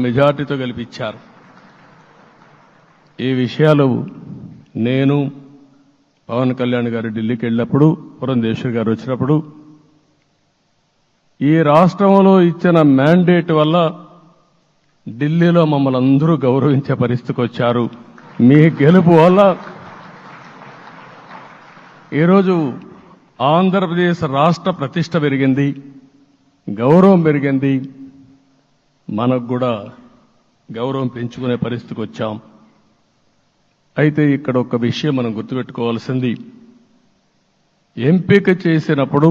మెజార్టీతో గెలిపించారు. ఈ విషయాలు నేను పవన్ కళ్యాణ్ గారు ఢిల్లీకి వెళ్ళినప్పుడు, పురంధేశ్వరి గారు వచ్చినప్పుడు, ఈ రాష్ట్రంలో ఇచ్చిన మ్యాండేట్ వల్ల ఢిల్లీలో మమ్మల్ని అందరూ గౌరవించే పరిస్థితికి వచ్చారు. మీ గెలుపు వల్ల ఈరోజు ఆంధ్రప్రదేశ్ రాష్ట్ర ప్రతిష్ట పెరిగింది, గౌరవం పెరిగింది. మనకు కూడా గౌరవం పెంచుకునే పరిస్థితికి వచ్చాం. అయితే ఇక్కడ ఒక విషయం మనం గుర్తుపెట్టుకోవాల్సింది, ఎంపిక చేసినప్పుడు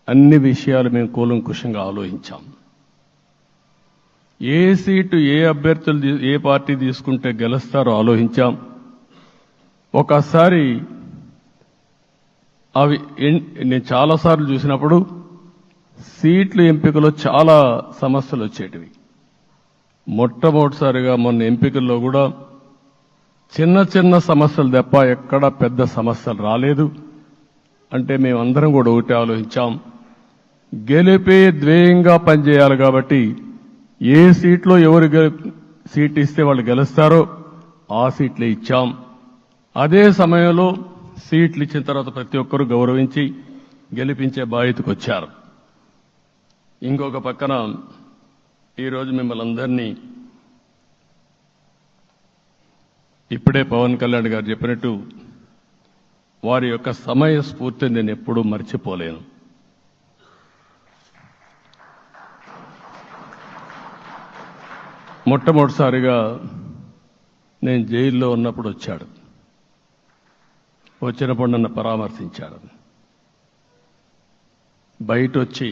అన్ని విషయాలు మేము కూలంకుషంగా ఆలోచించాం. ఏ సీటు ఏ అభ్యర్థులు ఏ పార్టీ తీసుకుంటే గెలుస్తారో ఆలోచించాం. ఒకసారి అవి నేను చాలాసార్లు చూసినప్పుడు సీట్ల ఎంపికలో చాలా సమస్యలు వచ్చేటివి. మొట్టమొదటిసారిగా మొన్న ఎంపికల్లో కూడా చిన్న చిన్న సమస్యలు తప్ప ఎక్కడా పెద్ద సమస్యలు రాలేదు. అంటే మేమందరం కూడా ఒకటి ఆలోచించాం, గెలిపే ధ్యేయంగా పనిచేయాలి కాబట్టి ఏ సీట్లో ఎవరు సీట్ ఇస్తే వాళ్ళు గెలుస్తారో ఆ సీట్లే ఇచ్చాం. అదే సమయంలో సీట్లు ఇచ్చిన తర్వాత ప్రతి ఒక్కరూ గౌరవించి గెలిపించే బాధ్యతకు వచ్చారు. ఇంకొక పక్కన ఈరోజు మిమ్మల్ని అందరినీ ఇప్పుడే పవన్ కళ్యాణ్ గారు చెప్పినట్టు వారి యొక్క సమయ స్ఫూర్తిని నేను ఎప్పుడూ మర్చిపోలేను. మొట్టమొదటిసారిగా నేను జైల్లో ఉన్నప్పుడు వచ్చాడు. వచ్చినప్పుడు నన్ను పరామర్శించాడు. బయట వచ్చి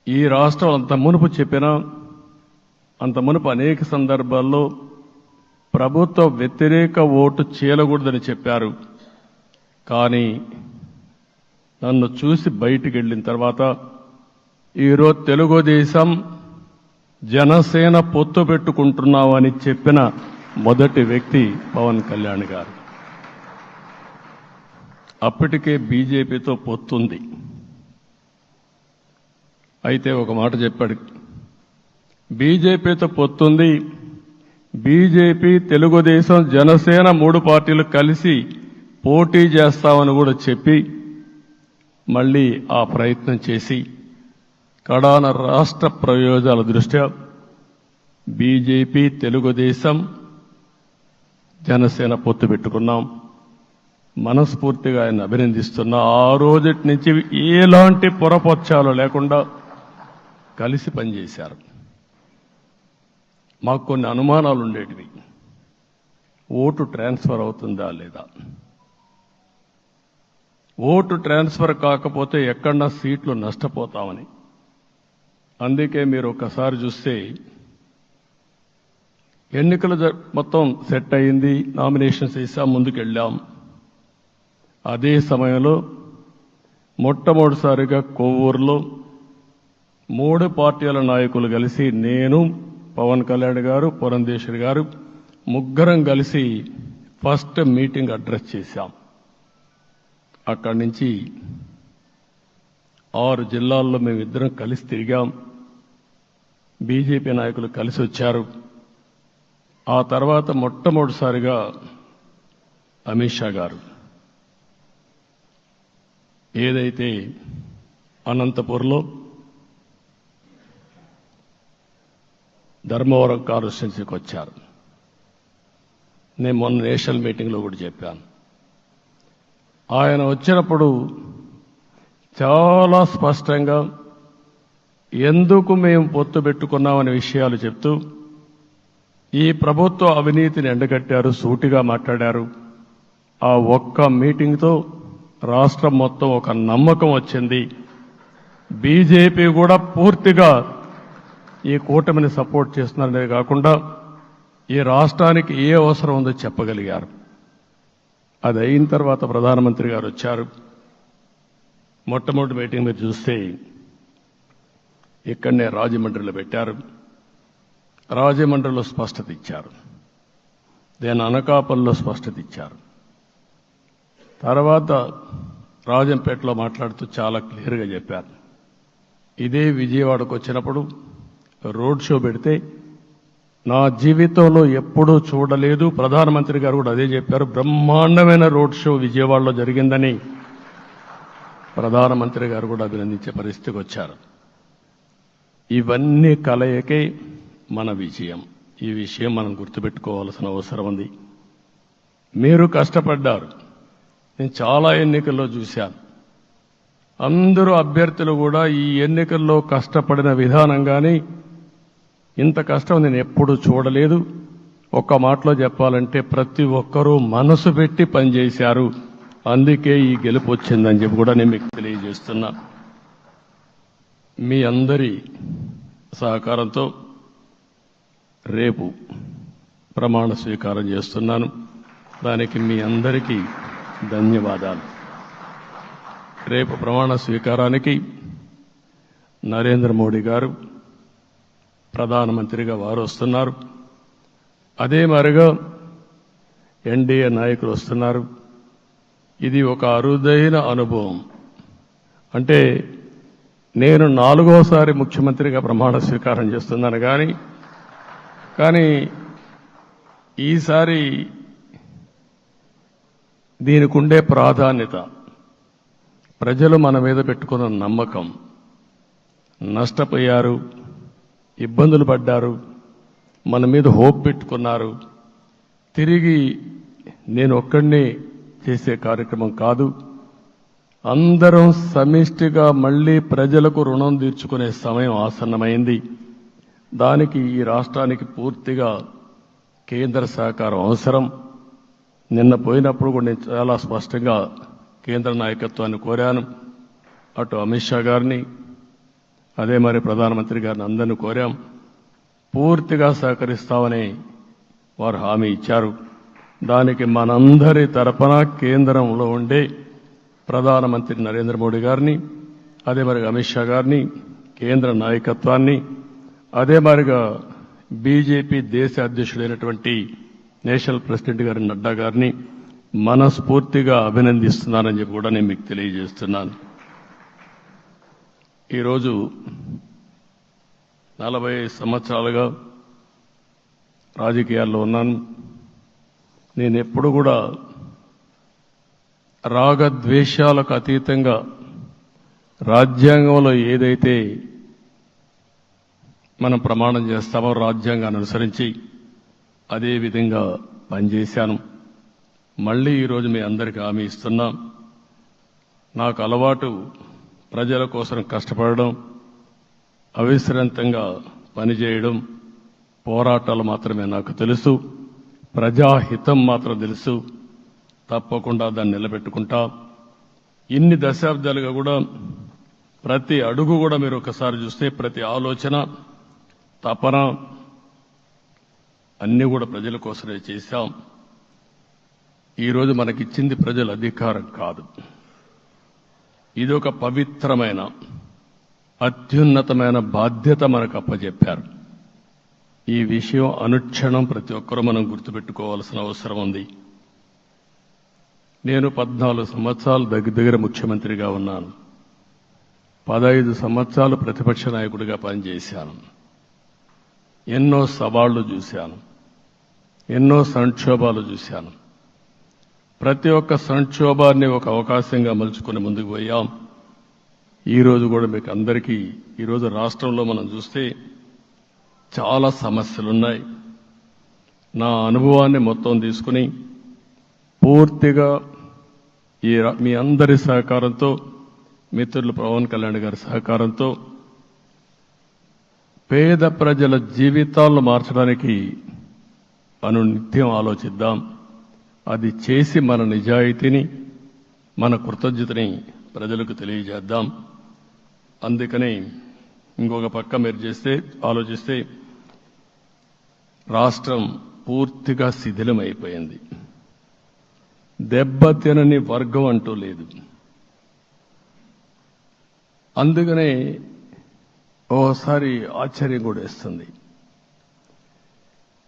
ఈ రాష్ట్రం అంత మునుపు చెప్పినా, అంత మునుపు అనేక సందర్భాల్లో ప్రభుత్వ వ్యతిరేక ఓటు చేయకూడదని చెప్పారు. కానీ నన్ను చూసి బయటికి వెళ్ళిన తర్వాత ఈరోజు తెలుగుదేశం జనసేన పొత్తు పెట్టుకుంటున్నామని చెప్పిన మొదటి వ్యక్తి పవన్ కళ్యాణ్ గారు. అప్పటికే బీజేపీతో పొత్తుంది. అయితే ఒక మాట చెప్పాడు, బీజేపీతో పొత్తుంది, బీజేపీ తెలుగుదేశం జనసేన 3 పార్టీలు కలిసి పోటీ చేస్తామని కూడా చెప్పి మళ్ళీ ఆ ప్రయత్నం చేసి కడాన రాష్ట్ర ప్రయోజనాల దృష్ట్యా బీజేపీ తెలుగుదేశం జనసేన పొత్తు పెట్టుకున్నాం. మనస్ఫూర్తిగా ఆయన అభినందిస్తున్నా. ఆ రోజటి నుంచి ఎలాంటి పొరపచ్చాలు లేకుండా కలిసి పనిచేశారు. మాకు కొన్ని అనుమానాలు ఉండేటివి, ఓటు ట్రాన్స్ఫర్ అవుతుందా లేదా, ఓటు ట్రాన్స్ఫర్ కాకపోతే ఎక్కడన్నా సీట్లు నష్టపోతామని. అందుకే మీరు ఒకసారి చూస్తే ఎన్నికలు మొత్తం సెట్ అయింది, నామినేషన్స్ వేసాం, ముందుకెళ్ళాం. అదే సమయంలో మొట్టమొదటిసారిగా కొవ్వూరులో 3 పార్టీల నాయకులు కలిసి, నేను, పవన్ కళ్యాణ్ గారు, పురంధేశ్వరి గారు ముగ్గురం కలిసి ఫస్ట్ మీటింగ్ అడ్రస్ చేశాం. అక్కడి నుంచి 6 జిల్లాల్లో మేమిద్దరం కలిసి తిరిగాం. బీజేపీ నాయకులు కలిసి వచ్చారు. ఆ తర్వాత మొట్టమొదటిసారిగా అమిత్ షా గారు ఏదైతే అనంతపూర్లో ధర్మవరం కాన్స్టిట్యున్సీకి వచ్చారు. నేను మొన్న నేషనల్ మీటింగ్లో కూడా చెప్పాను. ఆయన వచ్చినప్పుడు చాలా స్పష్టంగా ఎందుకు మేము పొత్తు పెట్టుకున్నామనే విషయాలు చెప్తూ ఈ ప్రభుత్వ అవినీతిని ఎండగట్టారు, సూటిగా మాట్లాడారు. ఆ ఒక్క మీటింగ్తో రాష్ట్రం మొత్తం ఒక నమ్మకం వచ్చింది. బీజేపీ కూడా పూర్తిగా ఈ కూటమిని సపోర్ట్ చేస్తున్నారనే కాకుండా ఈ రాష్ట్రానికి ఏ అవసరం ఉందో చెప్పగలిగారు. అది అయిన తర్వాత ప్రధానమంత్రి గారు వచ్చారు. మొట్టమొదటి మీటింగ్ మీరు చూస్తే ఇక్కడనే రాజమండ్రిలో పెట్టారు. రాజమండ్రిలో స్పష్టత ఇచ్చారు, దేని అనకాపల్లిలో స్పష్టత ఇచ్చారు. తర్వాత రాజంపేటలో మాట్లాడుతూ చాలా క్లియర్గా చెప్పారు, ఇదే విజయవాడకు వచ్చినప్పుడు రోడ్ షో పెడితే నా జీవితంలో ఎప్పుడూ చూడలేదు, ప్రధానమంత్రి గారు కూడా అదే చెప్పారు, బ్రహ్మాండమైన రోడ్ షో విజయవాడలో జరిగిందని ప్రధానమంత్రి గారు కూడా అభినందించే పరిస్థితికి వచ్చారు. ఇవన్నీ కలయికే మన విజయం. ఈ విషయం మనం గుర్తుపెట్టుకోవాల్సిన అవసరం ఉంది. మీరు కష్టపడ్డారు. నేను చాలా ఎన్నికల్లో చూశాను. అందరూ అభ్యర్థులు కూడా ఈ ఎన్నికల్లో కష్టపడిన విధానం కానీ ఇంత కష్టం నేను ఎప్పుడూ చూడలేదు. ఒక్క మాటలో చెప్పాలంటే ప్రతి ఒక్కరూ మనసు పెట్టి పనిచేశారు. అందుకే ఈ గెలుపు వచ్చిందని చెప్పి కూడా నేను మీకు తెలియజేస్తున్నా. మీ అందరి సహకారంతో రేపు ప్రమాణ స్వీకారం చేస్తున్నాను. దానికి మీ అందరికీ ధన్యవాదాలు. రేపు ప్రమాణ స్వీకారానికి నరేంద్ర మోడీ గారు ప్రధానమంత్రిగా వారు వస్తున్నారు. అదే మరిగా ఎన్డీఏ నాయకులు వస్తున్నారు. ఇది ఒక అరుదైన అనుభవం. అంటే నేను 4వసారి ముఖ్యమంత్రిగా ప్రమాణ స్వీకారం చేస్తున్నాను కానీ ఈసారి దీనికి ఉండే ప్రాధాన్యత, ప్రజలు మన మీద పెట్టుకున్న నమ్మకం, నష్టపోయారు, ఇబ్బందులు పడ్డారు, మన మీద హోప్ పెట్టుకున్నారు. తిరిగి నేను ఒక్కడినే చేసే కార్యక్రమం కాదు. అందరం సమిష్టిగా మళ్లీ ప్రజలకు రుణం తీర్చుకునే సమయం ఆసన్నమైంది. దానికి ఈ రాష్ట్రానికి పూర్తిగా కేంద్ర సహకారం అవసరం. నిన్న పోయినప్పుడు కూడా నేను చాలా స్పష్టంగా కేంద్ర నాయకత్వాన్ని కోరాను. అటు అమిత్ షా గారిని, అదే మరి ప్రధానమంత్రి గారిని అందరినీ కోరాం. పూర్తిగా సహకరిస్తామని వారు హామీ ఇచ్చారు. దానికి మనందరి తరపున కేంద్రంలో ఉండే ప్రధానమంత్రి నరేంద్ర మోడీ గారిని, అదే మరి అమిత్ షా గారిని, కేంద్ర నాయకత్వాన్ని, అదే మరిగా బీజేపీ దేశ అధ్యక్షుడైనటువంటి నేషనల్ ప్రెసిడెంట్ గారి నడ్డా గారిని మనస్ఫూర్తిగా అభినందిస్తున్నానని చెప్పి కూడా నేను మీకు తెలియజేస్తున్నాను. ఈరోజు 40 సంవత్సరాలుగా రాజకీయాల్లో ఉన్నాను. నేను ఎప్పుడు కూడా రాగద్వేషాలకు అతీతంగా రాజ్యాంగంలో ఏదైతే మనం ప్రమాణం చేస్తామో రాజ్యాంగాన్ని అనుసరించి అదే విధంగా పనిచేశాను. మళ్లీ ఈరోజు మీ అందరికీ హామీ ఇస్తున్నా. నాకు అలవాటు ప్రజల కోసం కష్టపడడం, అవిశ్రాంతంగా పనిచేయడం, పోరాటాలు మాత్రమే నాకు తెలుసు. ప్రజాహితం మాత్రం తెలుసు. తప్పకుండా దాన్ని నిలబెట్టుకుంటా. ఇన్ని దశాబ్దాలుగా కూడా ప్రతి అడుగు కూడా మీరు ఒకసారి చూస్తే ప్రతి ఆలోచన, తపన అన్నీ కూడా ప్రజల కోసమే చేశాం. ఈరోజు మనకిచ్చింది ప్రజల అధికారం కాదు. ఇది ఒక పవిత్రమైన, అత్యున్నతమైన బాధ్యత మనకు అప్పచెప్పారు. ఈ విషయం అనుక్షణం ప్రతి ఒక్కరూ మనం గుర్తుపెట్టుకోవాల్సిన అవసరం ఉంది. నేను 14 సంవత్సరాలు దగ్గర ముఖ్యమంత్రిగా ఉన్నాను. 15 సంవత్సరాలు ప్రతిపక్ష నాయకుడిగా పనిచేశాను. ఎన్నో సవాళ్లు చూశాను, ఎన్నో సంక్షోభాలు చూశాను. ప్రతి ఒక్క సంక్షోభాన్ని ఒక అవకాశంగా మలుచుకుని ముందుకు పోయాం. ఈరోజు కూడా మీకు అందరికీ, ఈరోజు రాష్ట్రంలో మనం చూస్తే చాలా సమస్యలున్నాయి. నా అనుభవాన్ని మొత్తం తీసుకుని పూర్తిగా మీ అందరి సహకారంతో, మిత్రులు పవన్ కళ్యాణ్ గారి సహకారంతో పేద ప్రజల జీవితాలను మార్చడానికి అనునిత్యం ఆలోచిద్దాం. అది చేసి మన నిజాయితీని, మన కృతజ్ఞతని ప్రజలకు తెలియజేద్దాం. అందుకని ఇంకొక పక్క మీరు ఆలోచిస్తే రాష్ట్రం పూర్తిగా శిథిలమైపోయింది. దెబ్బతినని వర్గం అంటూ లేదు. అందుకనే ఓసారి ఆశ్చర్యం కూడా వేస్తుంది.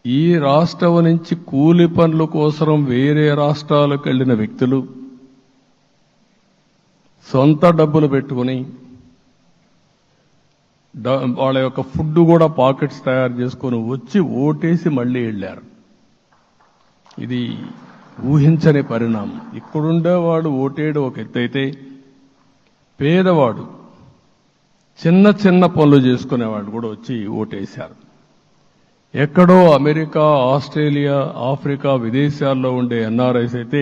ఈ రాష్ట్రం నుంచి కూలి పనుల కోసం వేరే రాష్ట్రాలకు వెళ్లిన వ్యక్తులు సొంత డబ్బులు పెట్టుకుని వాళ్ళ యొక్క ఫుడ్ కూడా పాకెట్స్ తయారు చేసుకొని వచ్చి ఓటేసి మళ్ళీ వెళ్ళారు. ఇది ఊహించని పరిణామం. ఇక్కడుండేవాడు ఓటేయడం ఒక ఎత్తైతే, పేదవాడు చిన్న చిన్న పనులు చేసుకునేవాడు కూడా వచ్చి ఓటేశారు. ఎక్కడో అమెరికా, ఆస్ట్రేలియా, ఆఫ్రికా విదేశాల్లో ఉండే ఎన్ఆర్ఐస్ అయితే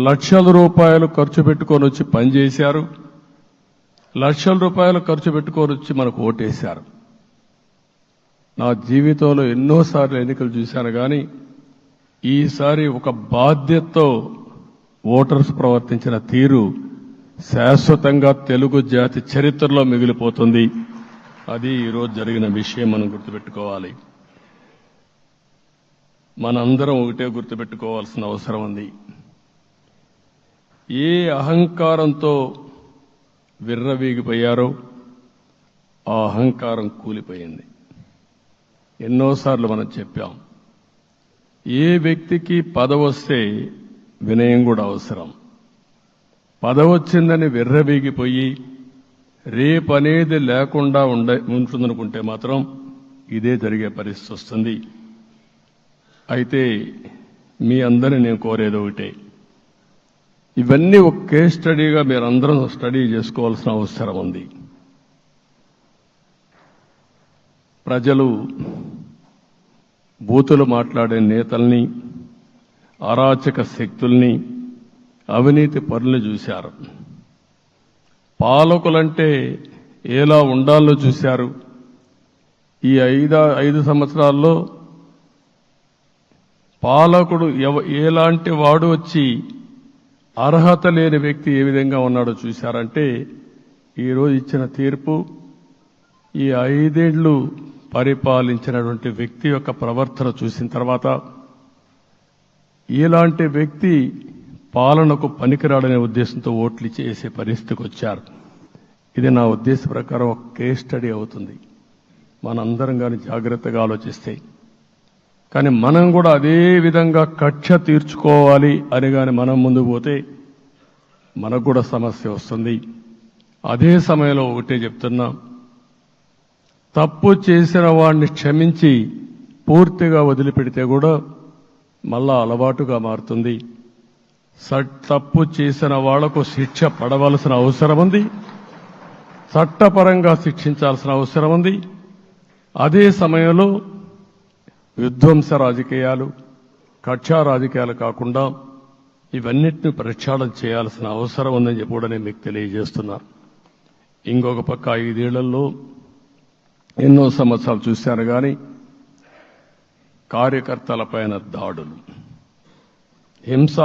లక్షల రూపాయలు ఖర్చు పెట్టుకొని వచ్చి పనిచేశారు. లక్షల రూపాయలు ఖర్చు పెట్టుకొని వచ్చి మనకు ఓటేశారు. నా జీవితంలో ఎన్నోసార్లు ఎన్నికలు చూశాను, కానీ ఈసారి ఒక బాధ్యతతో ఓటర్స్ ప్రవర్తించిన తీరు శాశ్వతంగా తెలుగు జాతి చరిత్రలో మిగిలిపోతుంది. అది ఈరోజు జరిగిన విషయం మనం గుర్తుపెట్టుకోవాలి. మనందరం ఒకటే గుర్తుపెట్టుకోవాల్సిన అవసరం ఉంది. ఏ అహంకారంతో విర్రవీగిపోయారో ఆ అహంకారం కూలిపోయింది. ఎన్నోసార్లు మనం చెప్పాం, ఏ వ్యక్తికి పదవొస్తే వినయం కూడా అవసరం. పదవొచ్చిందని విర్రవీగిపోయి రేపనేది లేకుండా ఉంటుందనుకుంటే మాత్రం ఇదే జరిగే పరిస్థితి వస్తుంది. అయితే మీ అందరినీ నేను కోరేది ఒకటే, ఇవన్నీ ఒక కేస్ స్టడీగా మీరందరం స్టడీ చేసుకోవాల్సిన అవసరం ఉంది. ప్రజలు బూతులు మాట్లాడే నేతల్ని, అరాచక శక్తుల్ని, అవినీతి పరుల్ని చూశారు. పాలకులంటే ఎలా ఉండాలో చూశారు. ఈ 5 సంవత్సరాల్లో పాలకుడు ఎలాంటి వాడు వచ్చి అర్హత లేని వ్యక్తి ఏ విధంగా ఉన్నాడో చూశారంటే, ఈరోజు ఇచ్చిన తీర్పు ఈ 5 ఏళ్లు పరిపాలించినటువంటి వ్యక్తి యొక్క ప్రవర్తన చూసిన తర్వాత ఇలాంటి వ్యక్తి పాలనకు పనికిరాడనే ఉద్దేశంతో ఓట్లు చేసే పరిస్థితికి వచ్చారు. ఇది నా ఉద్దేశ ప్రకారం ఒక కేస్ స్టడీ అవుతుంది, మనందరం కానీ జాగ్రత్తగా ఆలోచిస్తే. కానీ మనం కూడా అదే విధంగా కక్ష తీర్చుకోవాలి అని కానీ మనం ముందుకు పోతే మనకు కూడా సమస్య వస్తుంది. అదే సమయంలో ఒకటే చెప్తున్నా, తప్పు చేసిన వాడిని క్షమించి పూర్తిగా వదిలిపెడితే కూడా మళ్ళా అలవాటుగా మారుతుంది. తప్పు చేసిన వాళ్లకు శిక్ష పడవలసిన అవసరం ఉంది, చట్టపరంగా శిక్షించాల్సిన అవసరం ఉంది. అదే సమయంలో విధ్వంస రాజకీయాలు, కక్షా రాజకీయాలు కాకుండా ఇవన్నిటిని ప్రక్షాళన చేయాల్సిన అవసరం ఉందని చెప్పి కూడా నేను మీకు తెలియజేస్తున్నా. ఇంకొక పక్క 5 ఏళ్లలో ఎన్నో సంవత్సరాలు చూశాను, కానీ కార్యకర్తలపైన దాడులు, హింస